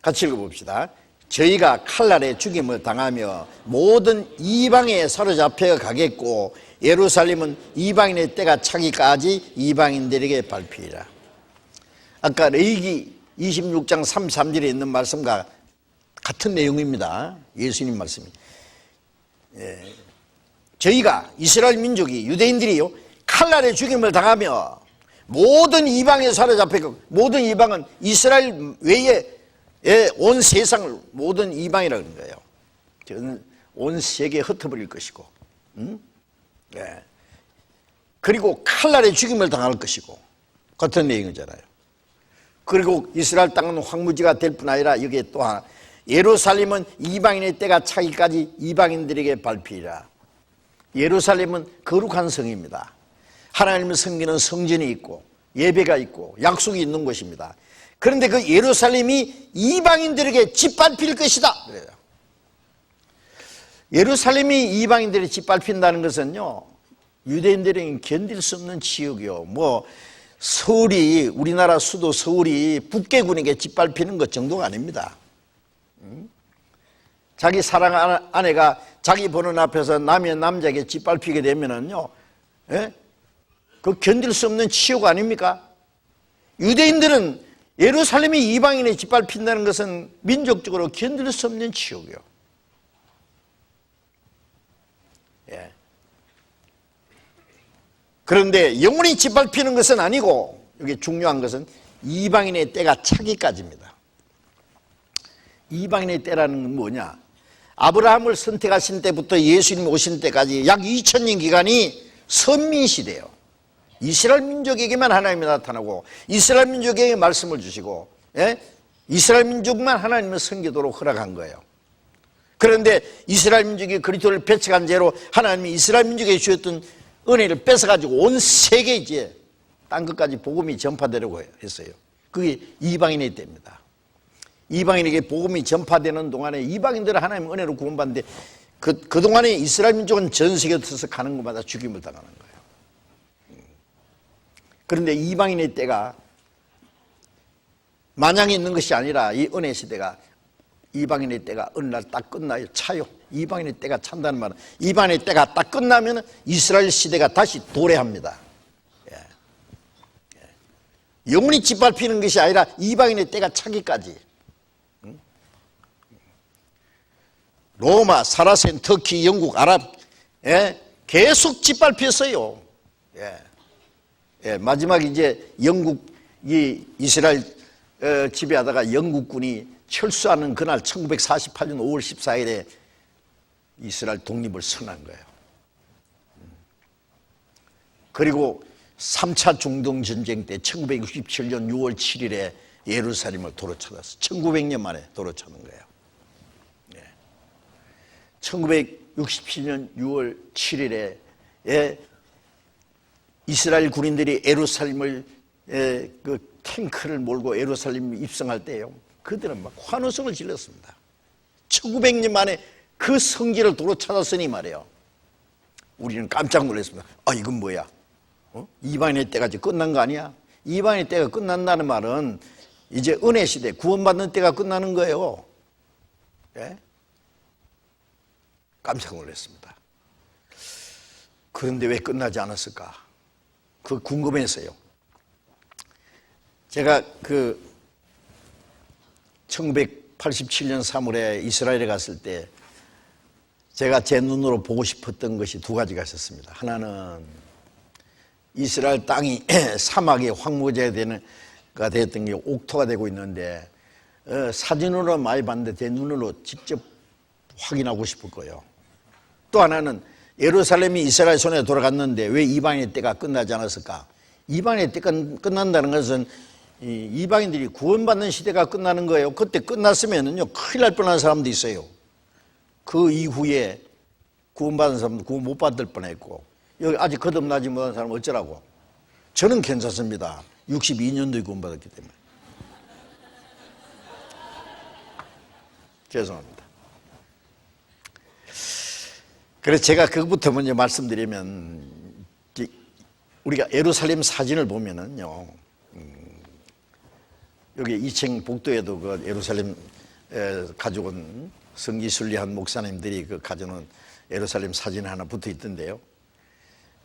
같이 읽어봅시다. 저희가 칼날에 죽임을 당하며 모든 이방에 사로잡혀 가겠고 예루살렘은 이방인의 때가 차기까지 이방인들에게 밟히리라. 아까 레위기 26장 33절에 있는 말씀과 같은 내용입니다. 예수님 말씀이. 저희가 이스라엘 민족이 유대인들이요 칼날에 죽임을 당하며 모든 이방에 사로잡히고, 모든 이방은 이스라엘 외에 온 세상을 모든 이방이라는 거예요. 저는 온 세계에 흩어버릴 것이고, 그리고 칼날에 죽임을 당할 것이고, 같은 내용이잖아요. 그리고 이스라엘 땅은 황무지가 될 뿐 아니라 여기에 또한 예루살렘은 이방인의 때가 차기까지 이방인들에게 밟히리라. 예루살렘은 거룩한 성입니다. 하나님의 섬기는 성전이 있고 예배가 있고 약속이 있는 곳입니다. 그런데 그 예루살렘이 이방인들에게 짓밟힐 것이다 그래요. 예루살렘이 이방인들이 짓밟힌다는 것은요, 유대인들에게 견딜 수 없는 치욕이요. 서울이, 우리나라 수도 서울이 북계군에게 짓밟히는 것 정도가 아닙니다. 자기 사랑 아내가 자기 보는 앞에서 남의 남자에게 짓밟히게 되면은요, 그 견딜 수 없는 치욕 아닙니까? 유대인들은 예루살렘이 이방인에 짓밟힌다는 것은 민족적으로 견딜 수 없는 치욕이요. 그런데 영원히 짓밟히는 것은 아니고, 여기 중요한 것은 이방인의 때가 차기까지입니다. 이방인의 때라는 건 뭐냐? 아브라함을 선택하신 때부터 예수님 오신 때까지 약 2000년 기간이 선민시대예요. 이스라엘 민족에게만 하나님이 나타나고 이스라엘 민족에게 말씀을 주시고, 이스라엘 민족만 하나님의 섬기도록 허락한 거예요. 그런데 이스라엘 민족이 그리스도를 배척한 죄로 하나님이 이스라엘 민족에게 주셨던 은혜를 뺏어가지고 온 세계에 이제 딴 것까지 복음이 전파되려고 했어요. 그게 이방인의 때입니다. 이방인에게 복음이 전파되는 동안에 이방인들은 하나님 은혜로 구원받는데 그동안에 이스라엘 민족은 전 세계에 터서 가는 곳마다 죽임을 당하는 거예요. 그런데 이방인의 때가 마냥에 있는 것이 아니라 이 은혜 시대가, 이방인의 때가 어느 날 딱 끝나요. 차요. 이방인의 때가 찬다는 말은 이방인의 때가 딱 끝나면 이스라엘 시대가 다시 도래합니다. 영원히 짓밟히는 것이 아니라 이방인의 때가 차기까지. 로마, 사라센, 터키, 영국, 아랍 계속 짓밟혔어요. 마지막 이제 영국이 이스라엘 지배하다가 영국군이 철수하는 그날 1948년 5월 14일에 이스라엘 독립을 선언한 거예요. 그리고 3차 중동전쟁 때 1967년 6월 7일에 예루살렘을 도로 찾았어요. 1900년 만에 도로 찾은 거예요. 1967년 6월 7일에 이스라엘 군인들이 예루살렘을 그 탱크를 몰고 예루살렘 입성할 때요, 그들은 막 환호성을 질렀습니다. 1900년 만에 그 성지를 도로 찾았으니 말이에요. 우리는 깜짝 놀랐습니다. 아, 이건 뭐야? 이방인의 때가 이제 끝난 거 아니야? 이방인의 때가 끝난다는 말은 이제 은혜 시대, 구원받는 때가 끝나는 거예요. 깜짝 놀랐습니다. 그런데 왜 끝나지 않았을까? 그 궁금했어요. 제가 1987년 3월에 이스라엘에 갔을 때 제가 제 눈으로 보고 싶었던 것이 두 가지가 있었습니다. 하나는 이스라엘 땅이 사막의 황무지가 되었던 게 옥토가 되고 있는데 사진으로 많이 봤는데 제 눈으로 직접 확인하고 싶을 거예요. 또 하나는 예루살렘이 이스라엘 손에 돌아갔는데 왜 이방인의 때가 끝나지 않았을까? 이방인의 때가 끝난다는 것은 이방인들이 구원받는 시대가 끝나는 거예요. 그때 끝났으면은요, 큰일 날 뻔한 사람도 있어요. 그 이후에 구원받은 사람도 구원 못 받을 뻔했고, 여기 아직 거듭나지 못한 사람 어쩌라고? 저는 괜찮습니다. 62년도에 구원받았기 때문에. 죄송합니다. 그래서 제가 그것부터 먼저 말씀드리면, 우리가 예루살렘 사진을 보면은요, 여기 2층 복도에도 그 예루살렘 가져온 성지순례한 목사님들이 그 가져온 예루살렘 사진 하나 붙어 있던데요.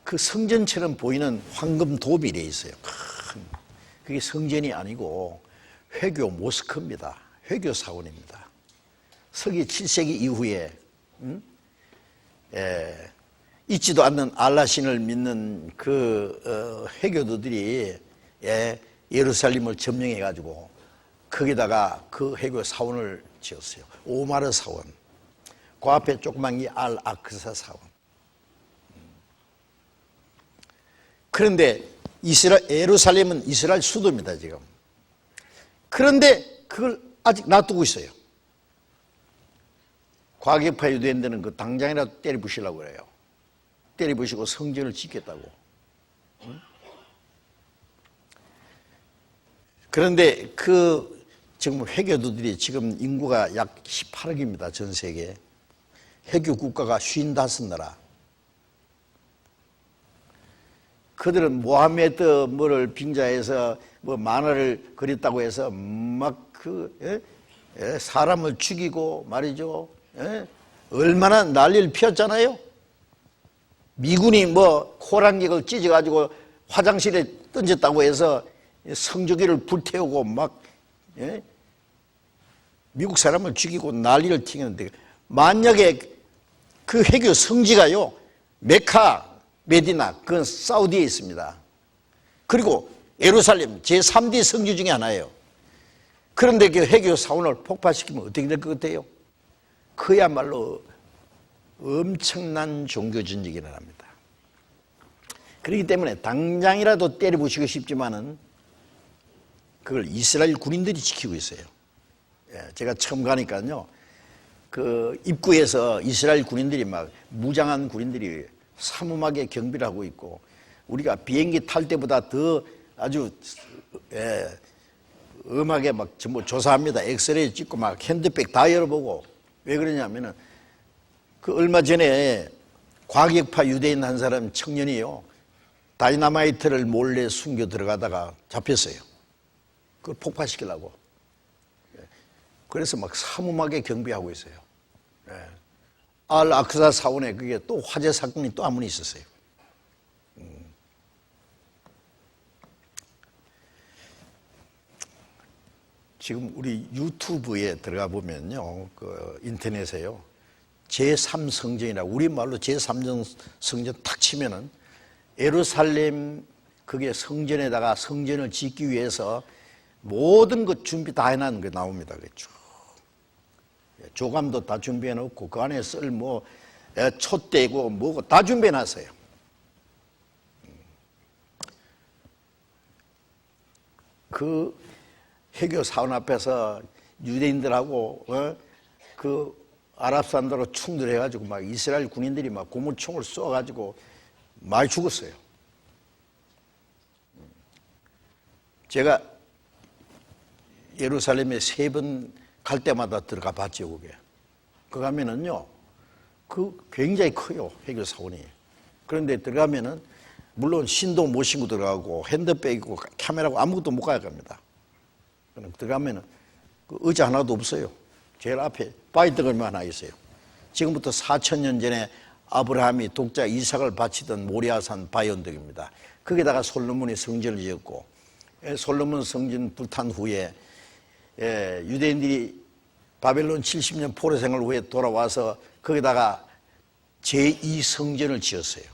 그 성전처럼 보이는 황금 도움이 되어 있어요. 큰. 그게 성전이 아니고 회교 모스크입니다. 회교 사원입니다. 서기 7세기 이후에 있지도 않는 알라신을 믿는 그 회교도들이 예루살렘을 점령해 가지고 거기다가 그 회교 사원을 지었어요. 오마르 사원. 그 앞에 조그만 게 알 아크사 사원. 그런데 예루살렘은 이스라엘 수도입니다, 지금. 그런데 그걸 아직 놔두고 있어요. 과격파 유대인들은 그 당장이라도 때려 부시려고 그래요. 때려 부시고 성전을 짓겠다고. 그런데 그 지금 회교도들이 지금 인구가 약 18억입니다, 전 세계에. 회교 국가가 55나라. 그들은 모하메드 뭐를 빙자해서 뭐 만화를 그렸다고 해서 막 사람을 죽이고 말이죠. 얼마나 난리를 피웠잖아요. 미군이 뭐 호랑객을 찢어가지고 화장실에 던졌다고 해서 성조기를 불태우고 막 미국 사람을 죽이고 난리를 튀겼는데, 만약에 그 회교 성지가요 메카 메디나, 그건 사우디에 있습니다. 그리고 예루살렘 제3대 성지 중에 하나예요. 그런데 그 회교 사원을 폭파시키면 어떻게 될 것 같아요? 그야말로 엄청난 종교 전쟁이 일어납니다. 그렇기 때문에 당장이라도 때려부시고 싶지만은 그걸 이스라엘 군인들이 지키고 있어요. 제가 처음 가니까요, 그 입구에서 이스라엘 군인들이 막 무장한 군인들이 삼엄하게 경비를 하고 있고, 우리가 비행기 탈 때보다 더 아주 엄하게 막 전부 조사합니다. 엑스레이 찍고 막 핸드백 다 열어보고. 왜 그러냐면은 그 얼마 전에 과격파 유대인 한 사람 청년이요, 다이나마이트를 몰래 숨겨 들어가다가 잡혔어요. 그걸 폭파시키려고. 그래서 막 삼엄하게 경비하고 있어요. 알 아크사 사원에 그게 또 화재 사건이 또 한 번 있었어요. 지금 우리 유튜브에 들어가 보면요, 그 인터넷에요, 제3성전이라고, 우리말로 제3성전 탁 치면은 예루살렘 그게 성전에다가 성전을 짓기 위해서 모든 것 준비 다 해놓은 게 나옵니다. 그렇죠. 조감도 다 준비해 놓고 그 안에 쓸 뭐 촛대고 뭐고 다 준비해 놨어요. 그 회교 사원 앞에서 유대인들하고 그 아랍 사람들하고 충돌해 가지고 막 이스라엘 군인들이 막 고무총을 쏘아 가지고 많이 죽었어요. 제가 예루살렘에 3번 갈 때마다 들어가 봤죠, 그게. 그 가면은요, 그 굉장히 커요, 회교 사원이. 그런데 들어가면은, 물론 신도 못 신고 들어가고, 핸드백이고, 카메라고 아무것도 못 가져갑니다. 들어가면은, 그 의자 하나도 없어요. 제일 앞에 바위덩어리만 하나 있어요. 지금부터 4,000년 전에 아브라함이 독자 이삭을 바치던 모리아산 바위 언덕입니다. 거기다가 솔로몬이 성전을 지었고, 솔로몬 성전 불탄 후에 유대인들이 바벨론 70년 포로 생활 후에 돌아와서 거기다가 제2성전을 지었어요.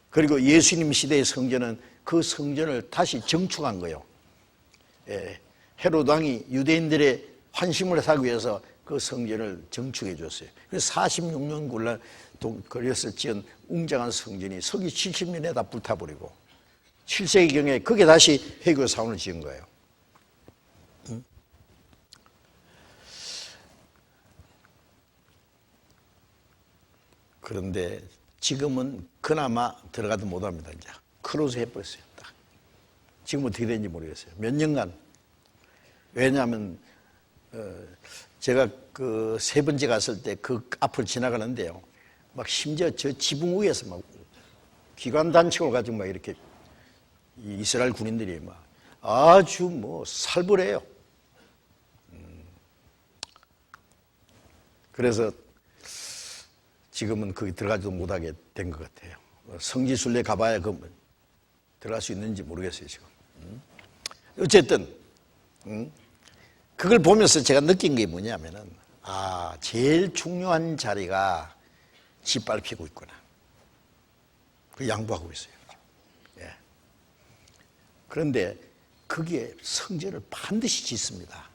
그리고 예수님 시대의 성전은 그 성전을 다시 정축한 거예요. 헤롯 왕이 유대인들의 환심을 사기 위해서 그 성전을 정축해 줬어요. 그래서 46년 걸려서 지은 웅장한 성전이 서기 70년에 다 불타버리고 7세기경에 거기에 다시 회교 사원을 지은 거예요. 그런데 지금은 그나마 들어가도 못합니다. 이제 클로즈 해버렸어요. 딱. 지금 어떻게 되는지 모르겠어요. 몇 년간. 왜냐하면 제가 그 3번째 갔을 때 그 앞을 지나가는데요, 막 심지어 저 지붕 위에서 막 기관 단총을 가지고 막 이렇게 이스라엘 군인들이 막 아주 뭐 살벌해요. 그래서 지금은 거기 들어가지도 못하게 된 것 같아요. 성지순례 가봐야 들어갈 수 있는지 모르겠어요, 지금. 어쨌든, 그걸 보면서 제가 느낀 게 뭐냐면은, 제일 중요한 자리가 짓밟히고 있구나. 그 양보하고 있어요. 예. 그런데 거기에 성전을 반드시 짓습니다.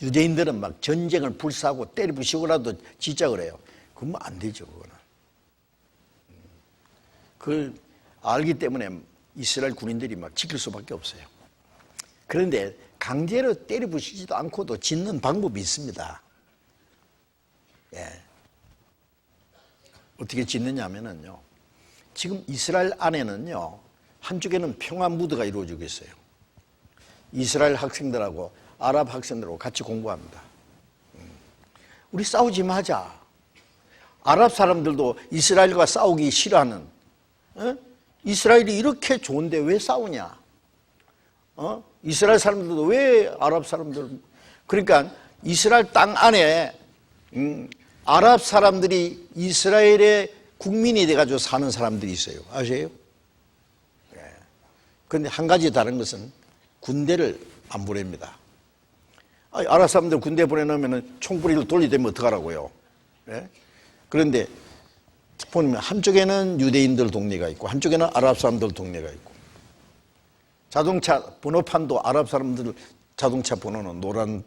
유대인들은 막 전쟁을 불사하고 때리 부시고라도 짓자 그래요. 그러면 안 되죠, 그거는. 그걸 알기 때문에 이스라엘 군인들이 막 지킬 수밖에 없어요. 그런데 강제로 때리 부시지도 않고도 짓는 방법이 있습니다. 예. 어떻게 짓느냐 하면은요, 지금 이스라엘 안에는요, 한쪽에는 평화 무드가 이루어지고 있어요. 이스라엘 학생들하고 아랍 학생들하고 같이 공부합니다. 우리 싸우지 마자. 아랍 사람들도 이스라엘과 싸우기 싫어하는, 이스라엘이 이렇게 좋은데 왜 싸우냐? 이스라엘 사람들도 왜 아랍 사람들, 그러니까 이스라엘 땅 안에 아랍 사람들이 이스라엘의 국민이 돼가지고 사는 사람들이 있어요. 아세요? 그런데 한 가지 다른 것은 군대를 안 보냅니다. 아랍 사람들 군대 보내놓으면 총부리를 돌리대면 어떡하라고요. 예? 그런데 보면 한쪽에는 유대인들 동네가 있고 한쪽에는 아랍 사람들 동네가 있고, 자동차 번호판도 아랍 사람들 자동차 번호는 노란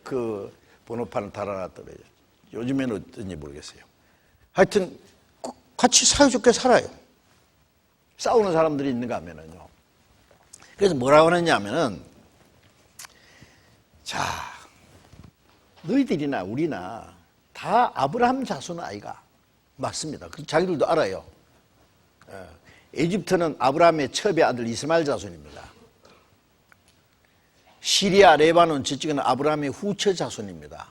그 번호판을 달아놨더래요. 요즘에는 어떤지 모르겠어요. 하여튼 같이 사이좋게 살아요. 싸우는 사람들이 있는가 하면은요. 그래서 뭐라고 하느냐면은, 자, 너희들이나 우리나 다 아브라함 자손 아이가 맞습니다. 자기들도 알아요. 에집트는 아브라함의 첩의 아들 이스마엘 자손입니다. 시리아, 레바논 저쪽에는 아브라함의 후처 자손입니다.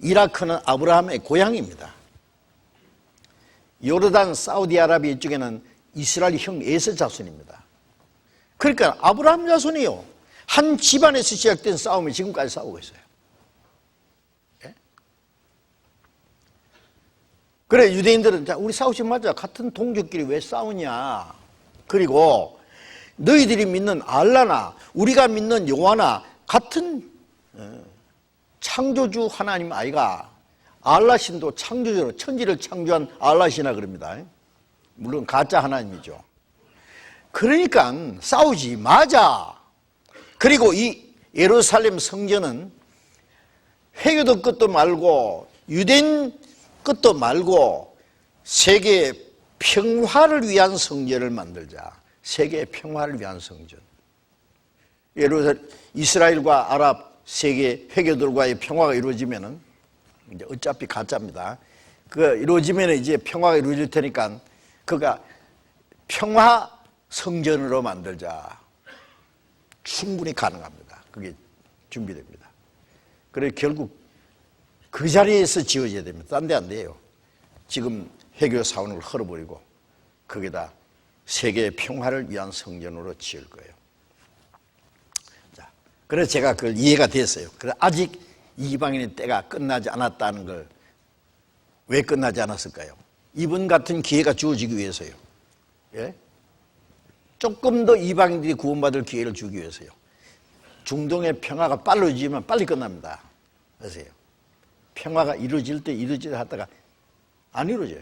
이라크는 아브라함의 고향입니다. 요르단, 사우디아라비아 쪽에는 이스라엘 형 에서 자손입니다. 그러니까 아브라함 자손이요. 한 집안에서 시작된 싸움이 지금까지 싸우고 있어요. 예? 그래, 유대인들은 자, 우리 싸우지 말자. 같은 동족끼리 왜 싸우냐. 그리고 너희들이 믿는 알라나 우리가 믿는 여호와나 같은 창조주 하나님 아이가. 알라신도 창조주로 천지를 창조한 알라시나 그럽니다. 물론 가짜 하나님이죠. 그러니까 싸우지 마자. 그리고 이 예루살렘 성전은 회교도 끝도 말고 유대인 끝도 말고 세계 평화를 위한 성전을 만들자. 세계 평화를 위한 성전. 이스라엘과 아랍 세계 회교들과의 평화가 이루어지면은 이제 어차피 가짜입니다. 그 이루어지면 이제 평화가 이루어질 테니까 그가 평화 성전으로 만들자. 충분히 가능합니다. 그게 준비됩니다. 그래 결국 그 자리에서 지어져야 됩니다. 딴 데 안 돼요. 지금 회교 사원을 헐어버리고 거기다 세계의 평화를 위한 성전으로 지을 거예요. 자, 그래서 제가 그걸 이해가 됐어요. 그래 아직 이방인의 때가 끝나지 않았다는 걸 왜 끝나지 않았을까요? 이번 같은 기회가 주어지기 위해서요. 예? 조금 더 이방인들이 구원받을 기회를 주기 위해서요. 중동의 평화가 빨라지면 빨리 끝납니다. 아세요? 평화가 이루어질 때 이루어지다 하다가 안 이루어져요.